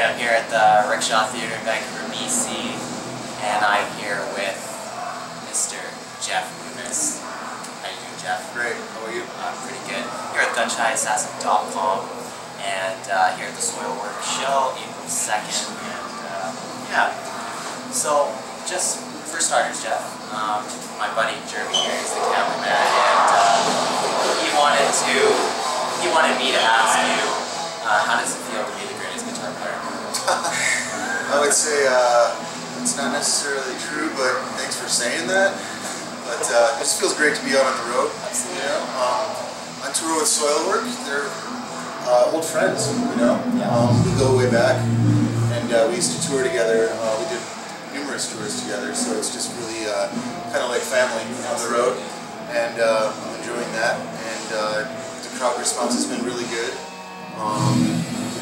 Alright, I'm here at the Rickshaw Theater in Vancouver BC, and I'm here with Mr. Jeff Loomis. How you doing, Jeff? Great. How are you? Pretty good. Here at GunShyAssassin.com, and here at the Soilworks show, April 2nd, and yeah. So, just for starters, Jeff, my buddy Jeremy here is the cameraman, and he wanted me to ask you, how does it feel to be the greatest guitar player? I would say it's not necessarily true, but thanks for saying that. But it just feels great to be out on the road. Absolutely. You know, on tour with Soilwork, they're old friends. You know, we go way back, and we used to tour together. We did numerous tours together, so it's just really kind of like family on the road, and I'm enjoying that. And the crowd response has been really good.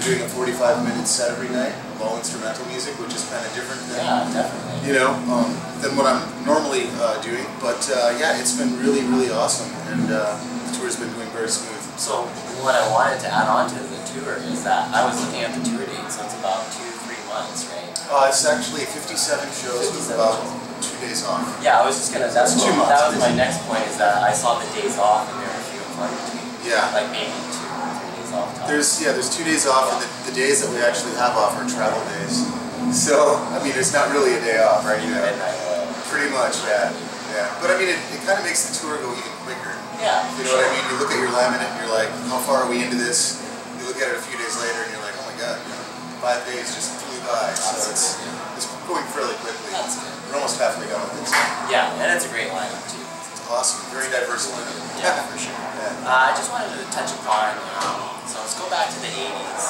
We're doing a 45-minute set every night of all instrumental music, which is kind of different than, than what I'm normally doing. But yeah, it's been really, really awesome, and the tour's been going very smooth. So what I wanted to add on to the tour is that I was looking at the tour date, so it's about 2-3 months, right? It's actually 57 shows with about 2 days off. Yeah, I was just gonna. That's 2 months. That was my next point. Is that I saw the days off, and there were a few in between. Yeah. Like maybe 2 or 3 days off. There's 2 days off, and the days that we actually have off are travel days. So I mean, it's not really a day off, right? You know, midnight oil. Pretty much, yeah. Yeah. But I mean, it kind of makes the tour go even quicker. Yeah. You know what I mean? You look at your laminate, and you're like, how far are we into this? You look at it a few days later, and you're like, oh my god, 5 days just flew by. So it's going fairly quickly. That's good. We're almost halfway done with it. Yeah, and it's a great lineup too. It's awesome. Very diverse lineup. Yeah, for sure. Yeah. I just wanted to touch upon, so let's go back to the 80s.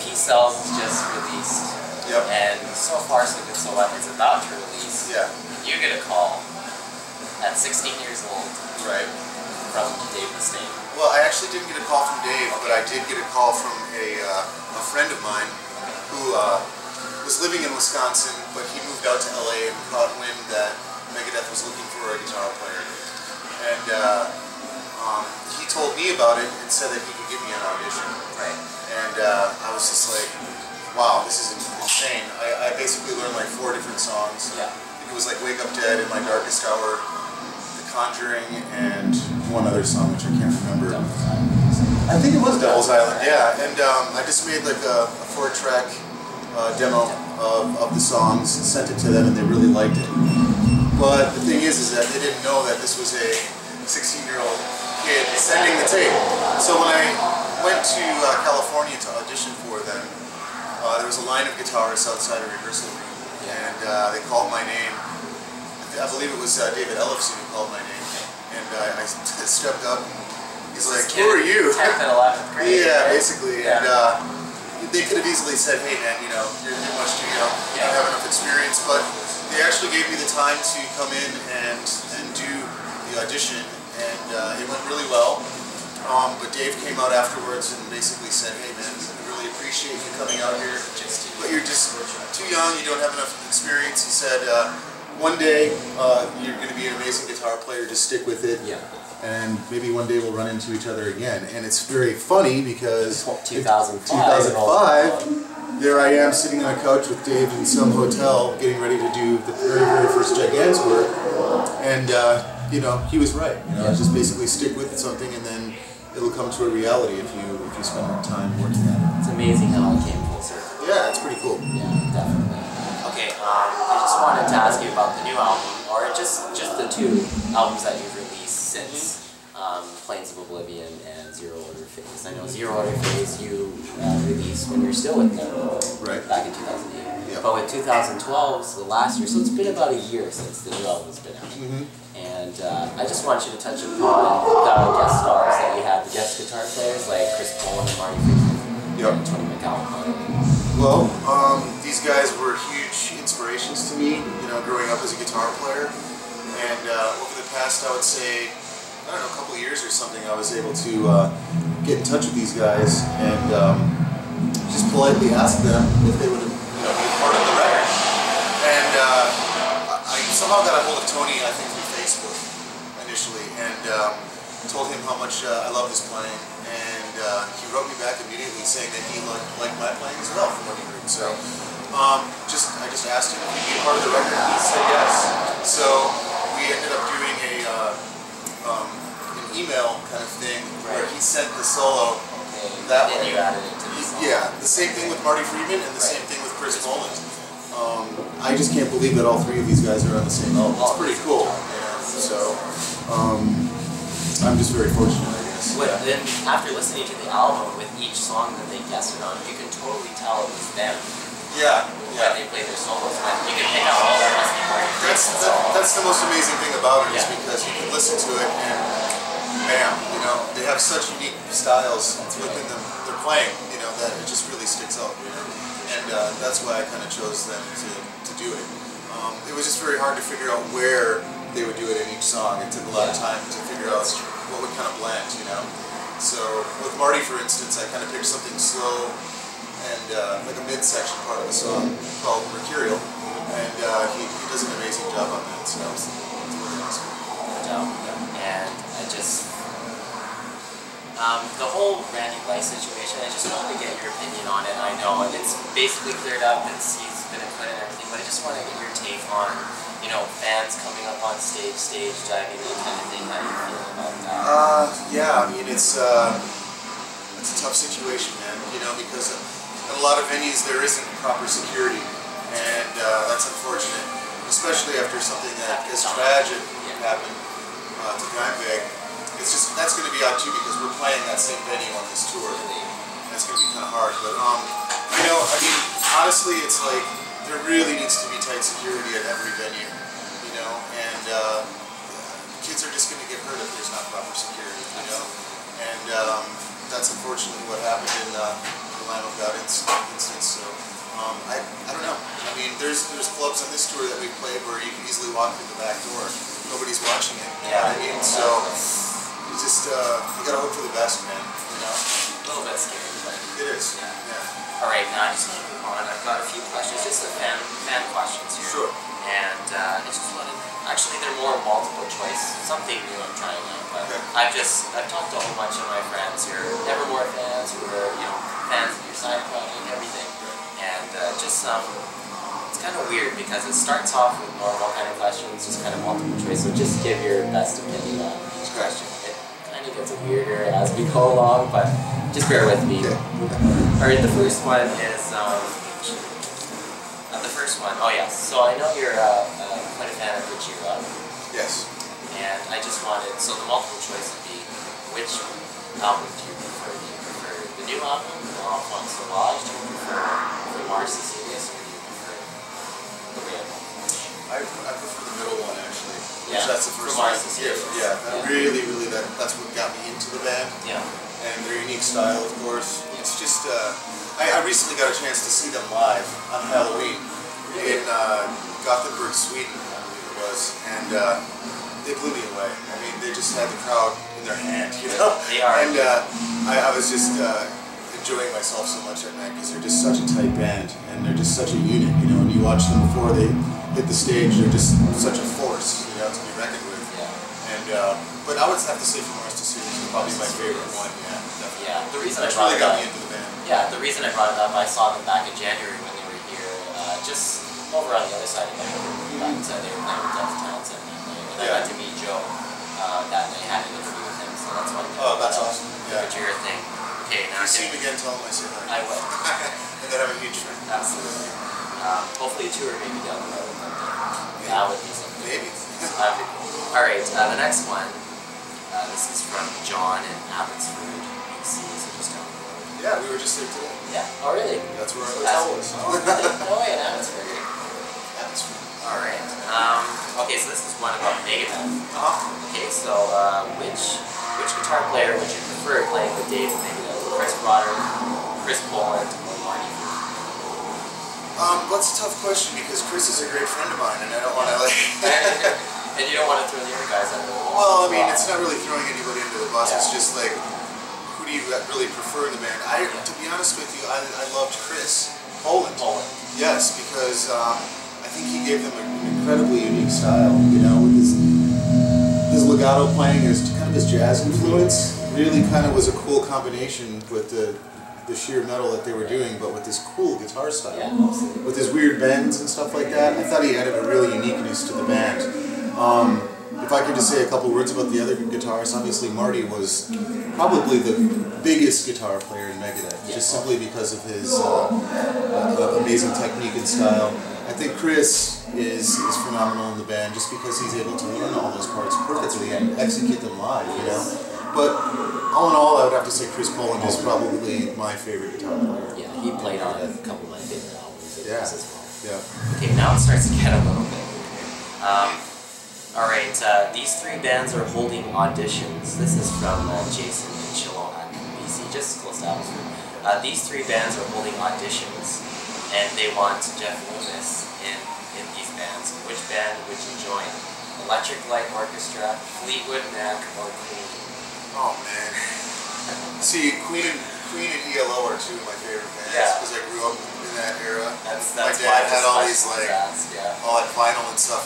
Peace Cells is just released. Yep. And so far so good, so what? It's about to release. Yeah. You get a call at 16 years old. Right. From Dave Mustaine. Well, I actually didn't get a call from Dave, but I did get a call from a friend of mine who was living in Wisconsin, but he moved out to LA and caught wind that Megadeth was looking for a guitar player. And he told me about it and said that he could give me an audition. Right. And I was just like, wow, this is insane. I basically learned like 4 different songs. Yeah. It was like Wake Up Dead, In My Darkest Hour, The Conjuring, and one other song which I can't remember. I think it was Devil's Island, yeah. And I just made like a 4-track demo of the songs and sent it to them, and they really liked it. But the thing is that they didn't know that this was a 16-year-old kid sending the tape. So when I went to California to audition for them, there was a line of guitarists outside a rehearsal room, and they called my name. I believe it was David Ellefson who called my name, and I stepped up. He's like, "Who are you?" 10th and 11th grade. Yeah, right? basically. Yeah. And they could have easily said, "Hey, man, you know, you're much too young. You don't have enough experience." But they actually gave me the time to come in and do the audition, and it went really well. But Dave came out afterwards and basically said, "Hey, man, I really appreciate you coming out here, but you're just too young. You don't have enough experience." He said, "One day you're going to be an amazing guitar player. Just stick with it." Yeah. And maybe one day we'll run into each other again. And it's very funny because 2005, there I am sitting on a couch with Dave in some hotel getting ready to do the very, very first Gigantic work. And, you know, he was right. You know, just basically stick with something and then it'll come to a reality if you spend time working at it. It's amazing how it came full circle. Yeah, it's pretty cool. Yeah, definitely. Okay, I just wanted to ask you about the new album, or just the 2 albums that you've released since Plains of Oblivion and Zero Order Phase. I know Zero Order Phase you released when you're still with Nevermore, right, back in 2008. Yep. But with 2012, so last year, so it's been about a year since the new album's been out. Mm-hmm. And I just want you to touch upon the guest stars that you have, the guest guitar players like Chris Poland and Marty Friedman, and Tony McAlpine. Well, these guys were huge inspirations to me, you know, growing up as a guitar player. And over the past, I would say, I don't know, a couple of years or something, I was able to get in touch with these guys and just politely ask them if they would, you know, be a part of the record. And I somehow got a hold of Tony, I think through Facebook initially, and told him how much I loved his playing. And he wrote me back immediately saying that he liked my playing as well from what he heard. asked him if he'd be a part of the record, and he said yes. So we ended up doing an email kind of thing where he sent the solo that way. And you added it to the song. Yeah, the same thing with Marty Friedman and the same thing with Chris Poland. I just can't believe that all three of these guys are on the same album. It's pretty cool. Yeah. So I'm just very fortunate, I guess. Then after listening to the album with each song that they guested on, you can totally tell it was them. Yeah. When they play their solos, but you can pick out all their Marty Friedman. That's the most amazing thing about it, is because you can listen to it and bam, you know, they have such unique styles within them. They're playing, you know, that it just really sticks out, you know. And that's why I kind of chose them to do it. It was just very hard to figure out where they would do it in each song. It took a lot of time to figure out what would kind of blend, you know. So with Marty, for instance, I kind of picked something slow and like a midsection part of the song called Mercurial, and he does an amazing job on that. So it's really awesome. And I just the whole Randy Blythe situation, I just wanted to get your opinion on it. I know it's basically cleared up, he's been acquitted and everything, but I just want to get your take on, you know, fans coming up on stage diving, that kind of thing. How do you feel about that? Yeah, I mean, it's a tough situation, man, you know, because in a lot of venues there isn't proper security, and that's unfortunate, especially after something that is tragic happened to Dimebag. It's just, that's going to be odd too, because we're playing that same venue on this tour. That's going to be kind of hard, but you know, I mean, honestly, it's like there really needs to be tight security at every venue, you know, and kids are just going to get hurt if there's not proper security, you know, and that's unfortunately what happened in the Lamb of God instance. So I don't know. I mean, there's clubs on this tour that we've played where you can easily walk through the back door. Nobody's watching it. You know what I mean? So you just you gotta hope for the best, man. You know. A little bit scary, but it is. Yeah. All right, now I just want to move on. I've got a few questions, just the fan questions here. Sure. And I just wanted. Actually, they're more multiple choice. Something new I'm trying out. But I've talked to a whole bunch of my friends who are Nevermore fans, who are fans of your side project, everything, and just it's kind of weird because it starts off with normal kind of questions, just kind of multiple choice. So just give your best opinion on each question. It kind of gets weirder as we go along, but just bear with me. All right, the first one is oh yes. So I know you're quite a fan of Rickshaw. Yes. And I just wanted, so the multiple choice would be, which album do you prefer? Do you prefer the new album, the L'Enfant Sauvage? Do you prefer the Mars Cecilius, or do you prefer the real one? I prefer the middle one, actually. Yeah, that's the first one. Yeah, really, that's what got me into the band. Yeah. And their unique style, of course. It's just, I recently got a chance to see them live on Halloween in Gothenburg, Sweden, I believe it was, and they blew me away. I mean, they just had the crowd in their hand, you know? They are. And I was just enjoying myself so much that night, because they're just such a tight band, and they're just such a unit, you know? And you watch them before they hit the stage, they're just such a force, you know, to be reckoned with. Yeah. And but I would have to say from Mars to Sirius is probably my favorite one. Yeah, definitely. Yeah. The reason That's really got me into the band. Yeah, the reason I brought it up, I saw them back in January when they were here, just over on the other side of Vancouver. But they were playing with Jeff Townsend that night, and I got to meet Joe that night. I had an interview with him, so that's why. Oh, that's awesome. Yeah. But your thing. Okay, now. If you see him again, tell him I said hi. I will. And then I'm a huge fan. Absolutely. Hopefully a tour maybe down the road. That would be something. Maybe. All right, the next one. This is from John in Abbotsford, BC, so just down the road. Yeah, we were just there today. Yeah. Oh, really? That's where our hotel was. Oh, really? No way, in Abbotsford. Abbotsford. All right. Okay, so this is one about Megadeth. Okay, so which guitar player would you prefer playing with Dave in Megadeth? Chris Potter, Chris Poland, or Marty? That's a tough question, because Chris is a great friend of mine, and I don't want to And you don't want to throw the other guys under the bus. Well, I mean, it's not really throwing anybody into the bus. Yeah. It's just like, who do you really prefer in the band? To be honest with you, I loved Chris Poland. Yes, because I think he gave them an incredibly unique style. You know, with his legato playing, his kind of his jazz influence, really kind of was a cool combination with the sheer metal that they were doing, but with this cool guitar. guitar style. Yeah, absolutely. With his weird bends and stuff like that. I thought he added a really uniqueness to the band. If I could just say a couple words about the other guitarists, obviously Marty was probably the biggest guitar player in Megadeth, just simply because of his amazing technique and style. I think Chris is phenomenal in the band just because he's able to learn all those parts perfectly and execute them live, you know. But all in all, I would have to say Chris Poland is probably my favorite guitar player. Yeah, he played on a couple of my favorite albums as well. Yeah. Okay, now it starts to get a little bit weird. Alright, these three bands are holding auditions. This is from Jason in Chilliwack, BC, just close to Abbotsford. These three bands are holding auditions, and they want Jeff Loomis in these bands. Which band would you join? Electric Light Orchestra, Fleetwood Mac, or Queen? Oh man. See, Queen and ELO are two of my favorite bands because I grew up in that era. That's my dad had all these like all that vinyl and stuff.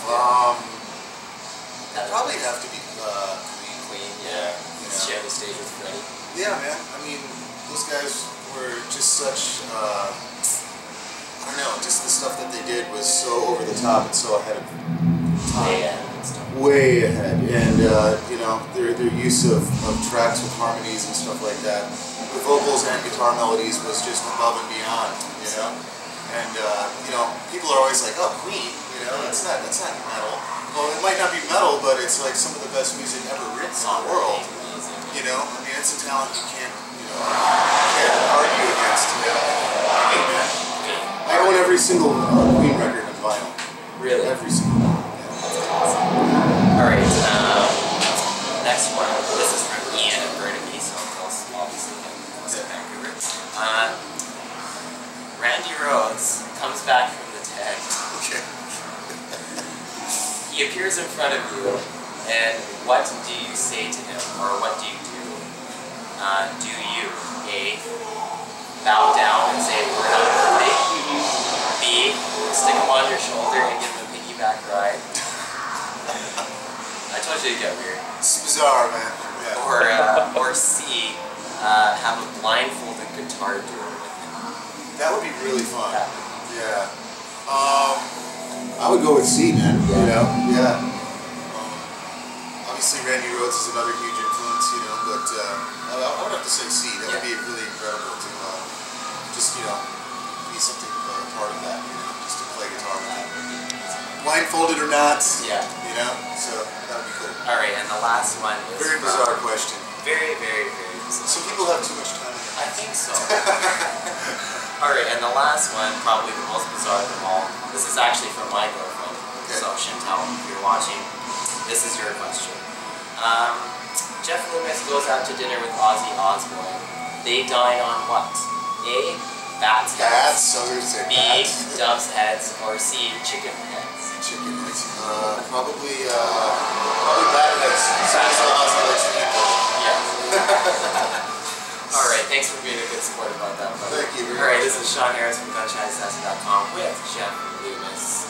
I'd probably have to be Queen, yeah. Share the stage with Freddie. Yeah, man. I mean, those guys were just such, I don't know, just the stuff that they did was so over the top and so ahead of time. Way ahead. And, you know, their use of tracks with harmonies and stuff like that, the vocals and guitar melodies was just above and beyond, you know? And, you know, people are always like, oh, Queen, you know, that's not metal. Well, it might not be metal, but it's like some of the best music ever written in the world. You know, I mean, it's a talent you can't, you know, argue against. I own every single Queen record on vinyl. Really? Every single one. That's awesome. All right. Next one. This is from Ian in Burnaby, so close, obviously, close to Vancouver. Randy Rhoads comes back from the dead. Okay. He appears in front of you, and what do you say to him, or what do you do? Do you A, bow down and say, we're not moving? B, stick him on your shoulder and give him a piggyback ride? I told you to get weird. It's bizarre, man. Yeah. Or C, have a blindfolded guitar duo with him. That would be really fun. Yeah. I would go with C, man. You know, yeah. Obviously, Randy Rhoads is another huge influence, you know. But I would have to say C. That would be really incredible to just, you know, be something part of that. You know, just to play guitar with that. Blindfolded or not. Yeah. You know, so that would be cool. All right, and the last one is very bizarre question. Very, very, very bizarre. Some people have too much time. I think so. Alright, and the last one, probably the most bizarre of them all. This is actually from my girlfriend. Okay. So Chantal, if you're watching, this is your question. Jeff Loomis goes out to dinner with Ozzy Osbourne. They dine on what? A, bats' heads. B, doves' heads. Or C, chicken heads. Chicken heads. Probably bat heads. Yeah. Alright, thanks for being a good sport about that. Thank you very much. Alright, this is Sean Harris from GunshineAssassin.com with Jeff Loomis.